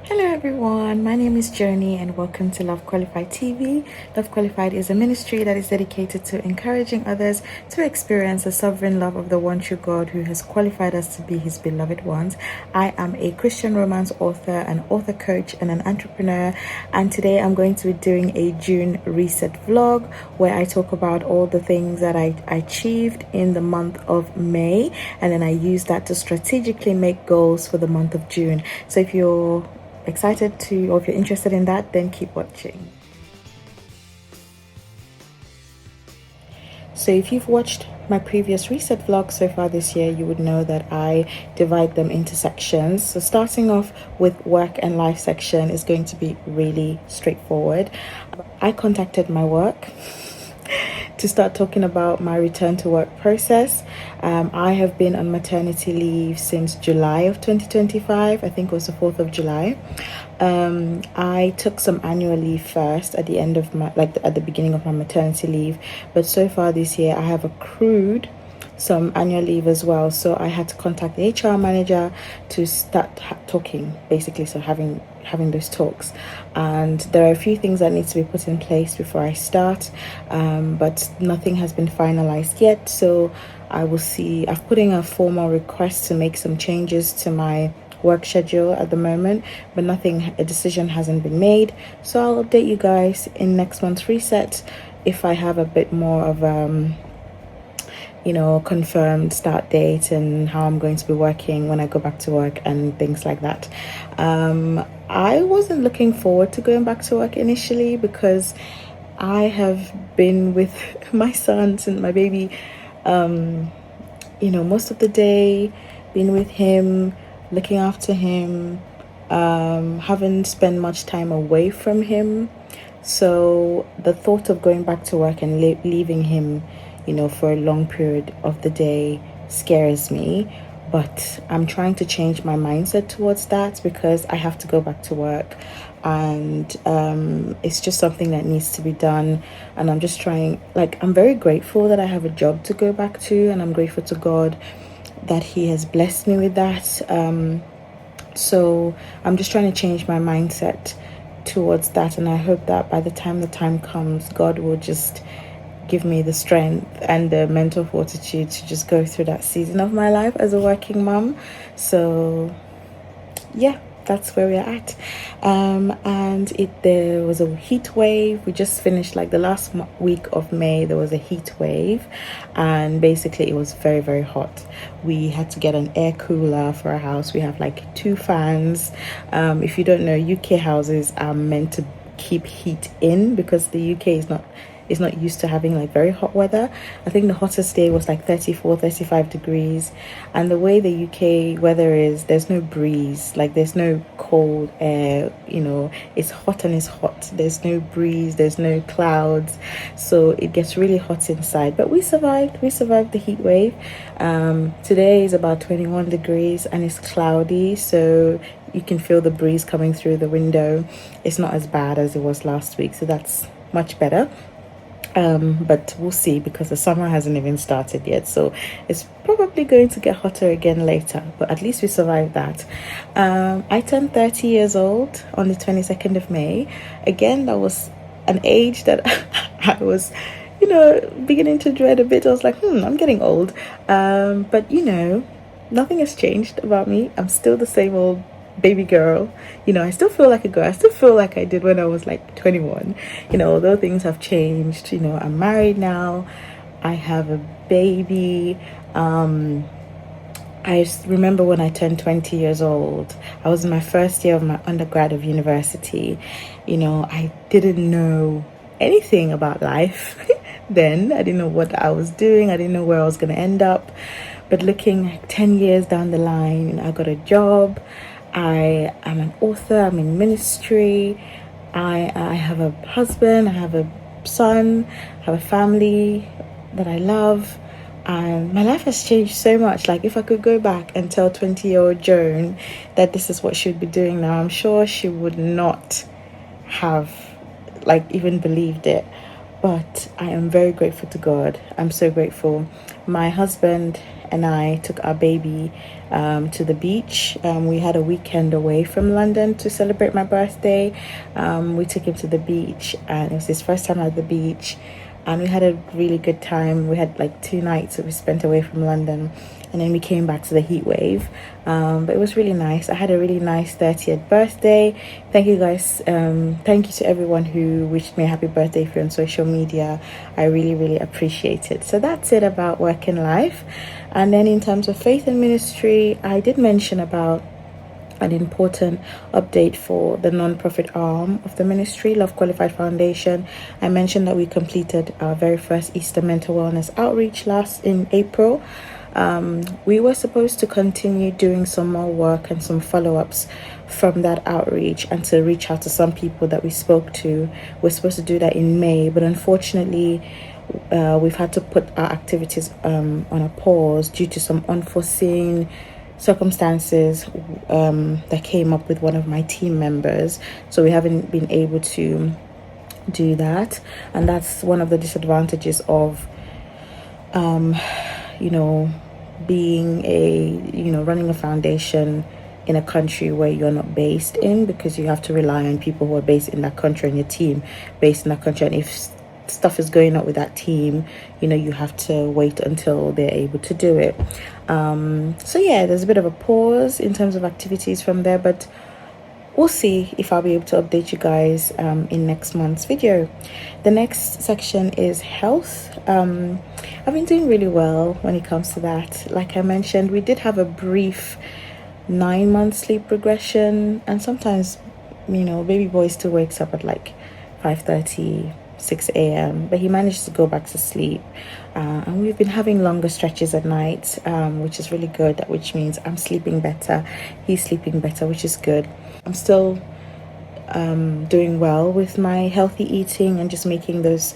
Hello everyone, my name is Journey and welcome to Love Qualified TV. Love Qualified is a ministry that is dedicated to encouraging others to experience the sovereign love of the one true God who has qualified us to be his beloved ones. I am a Christian romance author, an author coach and an entrepreneur, and today I'm going to be doing a June reset vlog where I talk about all the things that I achieved in the month of May, and then I use that to strategically make goals for the month of June. So if you're excited to, or if you're interested in that, then keep watching. So if you've watched my previous reset vlog so far this year, you would know that I divide them into sections. So starting off with work and life section is going to be really straightforward. I contacted my work to start talking about my return to work process. I have been on maternity leave since July of 2025. I think it was the 4th of July. I took some annual leave first at the end of my, at the beginning of my maternity leave. But so far this year, I have accrued some annual leave as well, so I had to contact the HR manager to start talking, basically, so having those talks. And there are a few things that need to be put in place before I start, but nothing has been finalized yet, so I will see. I've put in a formal request to make some changes to my work schedule at the moment, but a decision hasn't been made, so I'll update you guys in next month's reset if I have a bit more of confirmed start date and how I'm going to be working when I go back to work and things like that. I wasn't looking forward to going back to work initially because I have been with my son since my baby, most of the day, been with him, looking after him, haven't spent much time away from him. So the thought of going back to work and leaving him for a long period of the day scares me, but I'm trying to change my mindset towards that because I have to go back to work, and it's just something that needs to be done. And I'm just trying, I'm very grateful that I have a job to go back to, and I'm grateful to God that he has blessed me with that. So I'm just trying to change my mindset towards that, and I hope that by the time comes, God will just give me the strength and the mental fortitude to just go through that season of my life as a working mom. So yeah, that's where we're at. There was a heat wave. We just finished the last week of May. There was a heat wave, and basically it was very, very hot. We had to get an air cooler for our house. We have 2 fans. If you don't know, UK houses are meant to keep heat in because the UK is not used to having very hot weather. I think the hottest day was 34-35 degrees, and the way the UK weather is, there's no breeze, there's no cold air, it's hot and it's hot. There's no breeze, there's no clouds, so it gets really hot inside. But we survived the heat wave. Today is about 21 degrees and it's cloudy, so you can feel the breeze coming through the window. It's not as bad as it was last week, so that's much better. But we'll see because the summer hasn't even started yet, so it's probably going to get hotter again later, but at least we survived that. I turned 30 years old on the 22nd of May. Again, that was an age that I was beginning to dread a bit. I was like, I'm getting old, but nothing has changed about me. I'm still the same old baby girl. I still feel like a girl. I still feel like I did when I was 21. Although things have changed. I'm married now. I have a baby. I remember when I turned 20 years old, I was in my first year of my undergrad of university. I didn't know anything about life then. I didn't know what I was doing. I didn't know where I was going to end up. But looking 10 years down the line, I got a job. I am an author. I'm in ministry. I have a husband. I have a son. I have a family that I love. And my life has changed so much. If I could go back and tell 20-year-old Joan that this is what she would be doing now, I'm sure she would not have even believed it. but I am very grateful to God. I'm so grateful. My husband and I took our baby to the beach. We had a weekend away from London to celebrate my birthday. We took him to the beach, and it was his first time at the beach. And we had a really good time. We had like 2 nights that we spent away from London, and then we came back to the heat wave. But it was really nice. I had a really nice 30th birthday. Thank you guys. Thank you to everyone who wished me a happy birthday if you're on social media. I really, really appreciate it. So that's it about work and life. And then in terms of faith and ministry, I did mention about an important update for the non-profit arm of the ministry, Love Qualified Foundation. I mentioned that we completed our very first Easter mental wellness outreach last in April. We were supposed to continue doing some more work and some follow-ups from that outreach and to reach out to some people that we spoke to. We're supposed to do that in May, but unfortunately we've had to put our activities on a pause due to some unforeseen circumstances that came up with one of my team members. So we haven't been able to do that, and that's one of the disadvantages of being running a foundation in a country where you're not based in, because you have to rely on people who are based in that country and your team based in that country. And if stuff is going on with that team, you have to wait until they're able to do it. So yeah, there's a bit of a pause in terms of activities from there, but we'll see if I'll be able to update you guys in next month's video. The next section is health. I've been doing really well when it comes to that. Like I mentioned, we did have a brief 9-month sleep regression, and sometimes baby boy still wakes up at like 5:30, 6 a.m., but he managed to go back to sleep, and we've been having longer stretches at night, which is really good, which means I'm sleeping better, he's sleeping better, which is good. I'm still doing well with my healthy eating and just making those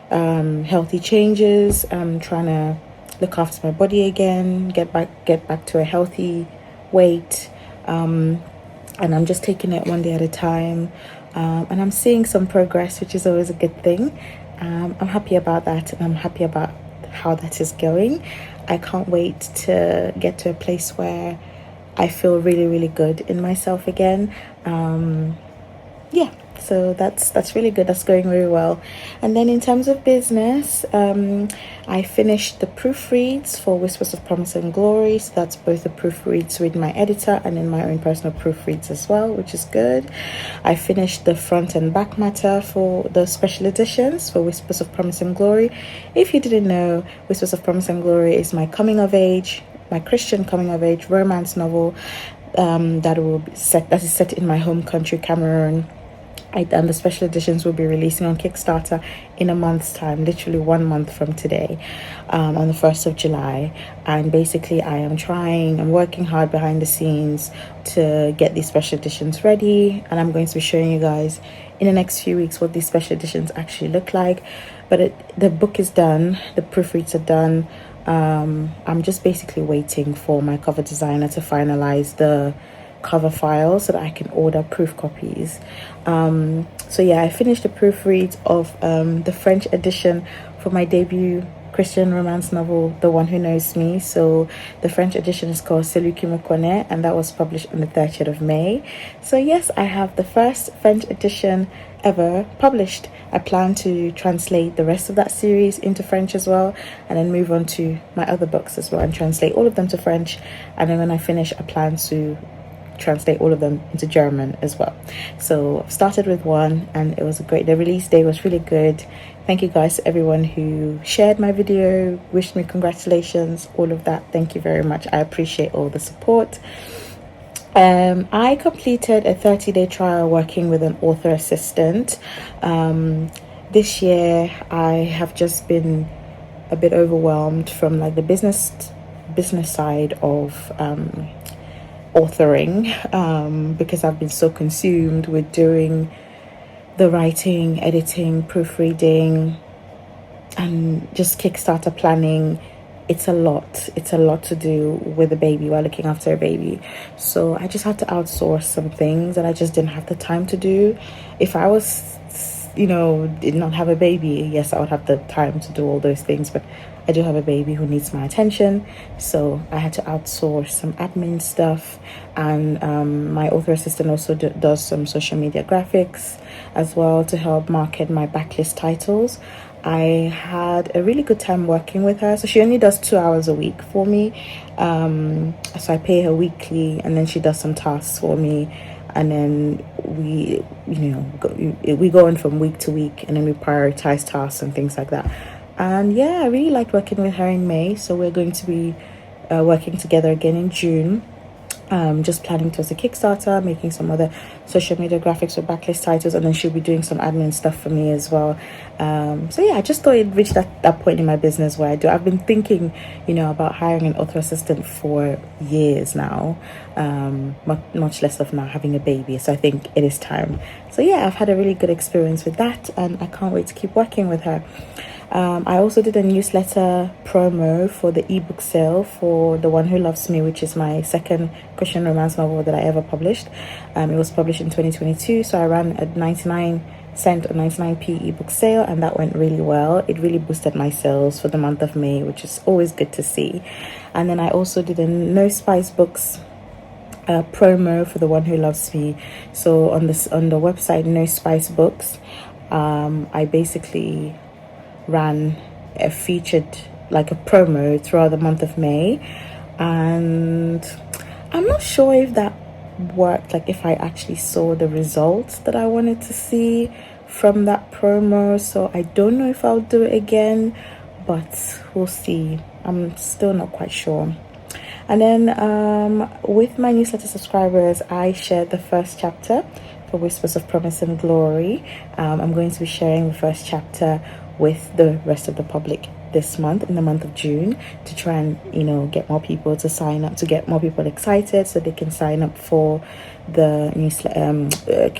healthy changes. I'm trying to look after my body again, get back to a healthy weight, and I'm just taking it one day at a time. And I'm seeing some progress, which is always a good thing. I'm happy about that, and I'm happy about how that is going. I can't wait to get to a place where I feel really, really good in myself again. So that's really good. That's going really well. And then in terms of business, I finished the proofreads for Whispers of Promise and Glory. So that's both the proofreads with my editor and in my own personal proofreads as well, which is good. I finished the front and back matter for the special editions for Whispers of Promise and Glory. If you didn't know, Whispers of Promise and Glory is my Christian coming of age romance novel that is set in my home country, Cameroon. And the special editions will be releasing on Kickstarter in a month's time, literally 1 month from today, on the 1st of July. And basically I'm working hard behind the scenes to get these special editions ready, and I'm going to be showing you guys in the next few weeks what these special editions actually look like. But the book is done, the proofreads are done. I'm just basically waiting for my cover designer to finalize the cover file so that I can order proof copies. I finished the proofreads of the French edition for my debut Christian romance novel, The One Who Knows Me. So the French edition is called Celui qui me connaît, and that was published on the 30th of May. So yes, I have the first French edition ever published. I plan to translate the rest of that series into French as well, and then move on to my other books as well and translate all of them to French. And then when I finish, I plan to translate all of them into German as well. So I've started with one, and it was the release day was really good. Thank you guys to everyone who shared my video, wished me congratulations, all of that. Thank you very much. I appreciate all the support. I completed a 30-day trial working with an author assistant. This year I have just been a bit overwhelmed from like the business side of authoring, because I've been so consumed with doing the writing, editing, proofreading, and just Kickstarter planning. It's a lot to do with a baby while looking after a baby. So I just had to outsource some things that I just didn't have the time to do. If I was did not have a baby, yes, I would have the time to do all those things, but I do have a baby who needs my attention, so I had to outsource some admin stuff. And my author assistant also does some social media graphics as well to help market my backlist titles. I had a really good time working with her. So she only does 2 hours a week for me. So I pay her weekly, and then she does some tasks for me, and then we go on from week to week, and then we prioritize tasks and things like that. And yeah, I really liked working with her in May. So we're going to be working together again in June. Just planning towards a Kickstarter, making some other social media graphics for backlist titles, and then she'll be doing some admin stuff for me as well. So yeah, I just thought it reached that point in my business where I've been thinking, about hiring an author assistant for years now, much less of now having a baby. So I think it is time. So yeah, I've had a really good experience with that, and I can't wait to keep working with her. I also did a newsletter promo for the ebook sale for The One Who Loves Me, which is my second Christian romance novel that I ever published. It was published in 2022, so I ran a 99-cent or 99p ebook sale, and that went really well. It really boosted my sales for the month of May, which is always good to see. And then I also did a No Spice Books promo for The One Who Loves Me. So on the website No Spice Books, I basically ran a featured, like a promo throughout the month of May, and I'm not sure if that worked, like if I actually saw the results that I wanted to see from that promo. So I don't know if I'll do it again, but we'll see. I'm still not quite sure. And then with my newsletter subscribers, I shared the first chapter for Whispers of Promise and Glory. I'm going to be sharing the first chapter with the rest of the public this month, in the month of June, to try and get more people to sign up, to get more people excited so they can sign up for the newsletter,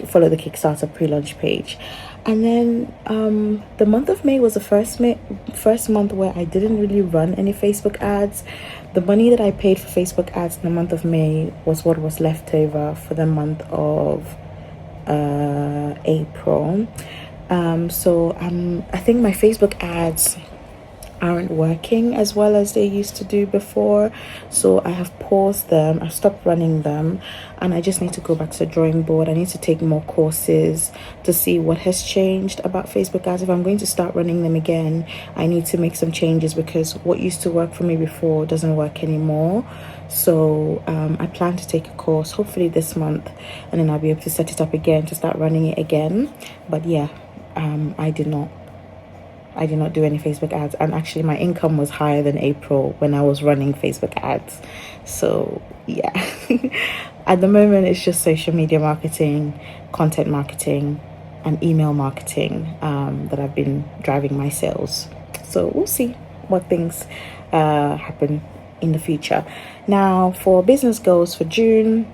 follow the Kickstarter pre-launch page. And then the month of May was the first month where I didn't really run any Facebook ads. The money that I paid for Facebook ads in the month of May was what was left over for the month of April. So I think my Facebook ads aren't working as well as they used to do before, so I have paused them. I've stopped running them, and I just need to go back to the drawing board. I need to take more courses to see what has changed about Facebook ads. If I'm going to start running them again, I need to make some changes, because what used to work for me before doesn't work anymore. So I plan to take a course hopefully this month, and then I'll be able to set it up again to start running it again. But yeah, I did not do any Facebook ads, and actually my income was higher than April when I was running Facebook ads. So yeah, at the moment it's just social media marketing, content marketing, and email marketing that I've been driving my sales. So we'll see what things happen in the future. Now for business goals for June,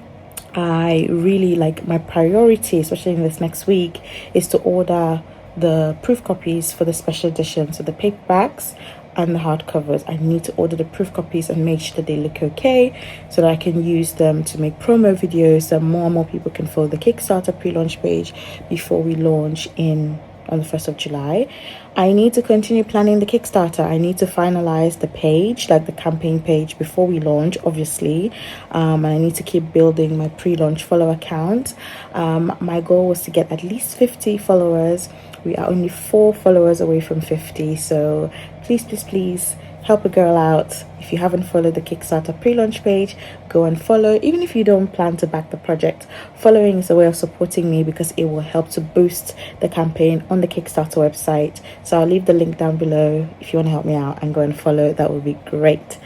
I really like, my priority, especially in this next week, is to order the proof copies for the special edition, so the paperbacks and the hardcovers. I need to order the proof copies and make sure that they look okay, so that I can use them to make promo videos, so more and more people can follow the Kickstarter pre-launch page before we launch on the 1st of July. I need to continue planning the Kickstarter. I need to finalize the page, like the campaign page, before we launch, obviously. And I need to keep building my pre-launch follower count. My goal was to get at least 50 followers. We are only 4 followers away from 50. So please help a girl out. If you haven't followed the Kickstarter pre-launch page, go and follow. Even if you don't plan to back the project, following is a way of supporting me, because it will help to boost the campaign on the Kickstarter website. So I'll leave the link down below if you want to help me out and go and follow. That would be great.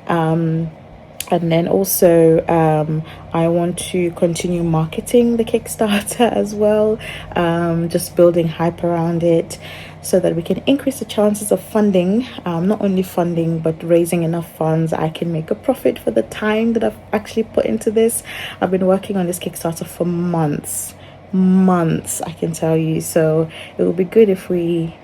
And then also I want to continue marketing the Kickstarter as well, just building hype around it, so that we can increase the chances of funding, not only funding but raising enough funds I can make a profit for the time that I've actually put into this. I've been working on this Kickstarter for months, I can tell you. So it will be good if we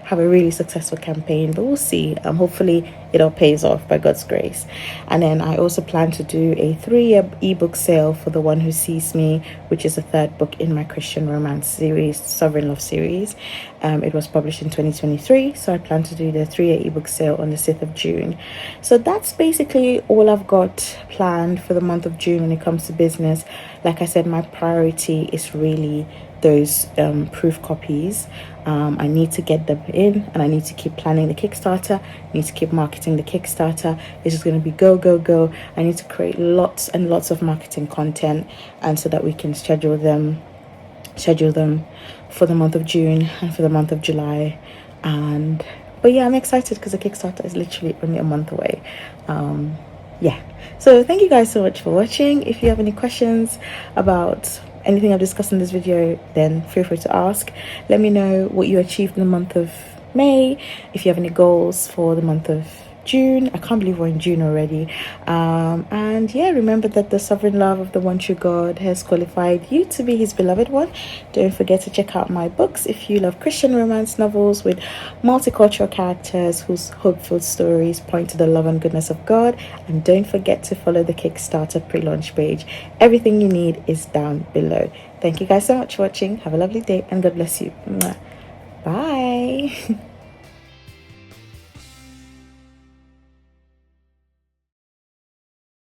have a really successful campaign, but we'll see. Hopefully it all pays off by God's grace. And then I also plan to do a 3-year ebook sale for The One Who Sees Me, which is the third book in my Christian romance series, Sovereign Love series. It was published in 2023, so I plan to do the 3-year ebook sale on the 6th of June. So that's basically all I've got planned for the month of June when it comes to business. Like I said, my priority is really those proof copies. I need to get them in, and I need to keep planning the Kickstarter. I need to keep marketing the Kickstarter. It's just going to be go, go, go. I need to create lots and lots of marketing content, and so that we can schedule them for the month of June and for the month of July. But yeah, I'm excited because the Kickstarter is literally only a month away. Yeah, so thank you guys so much for watching. If you have any questions about anything I've discussed in this video, then feel free to ask. Let me know what you achieved in the month of May. If you have any goals for the month of June. I can't believe we're in June already. And yeah, remember that the sovereign love of the one true God has qualified you to be his beloved one. Don't forget to check out my books if you love Christian romance novels with multicultural characters whose hopeful stories point to the love and goodness of God. And don't forget to follow the Kickstarter pre-launch page. Everything you need is down below. Thank you guys so much for watching. Have a lovely day and God bless you. Bye.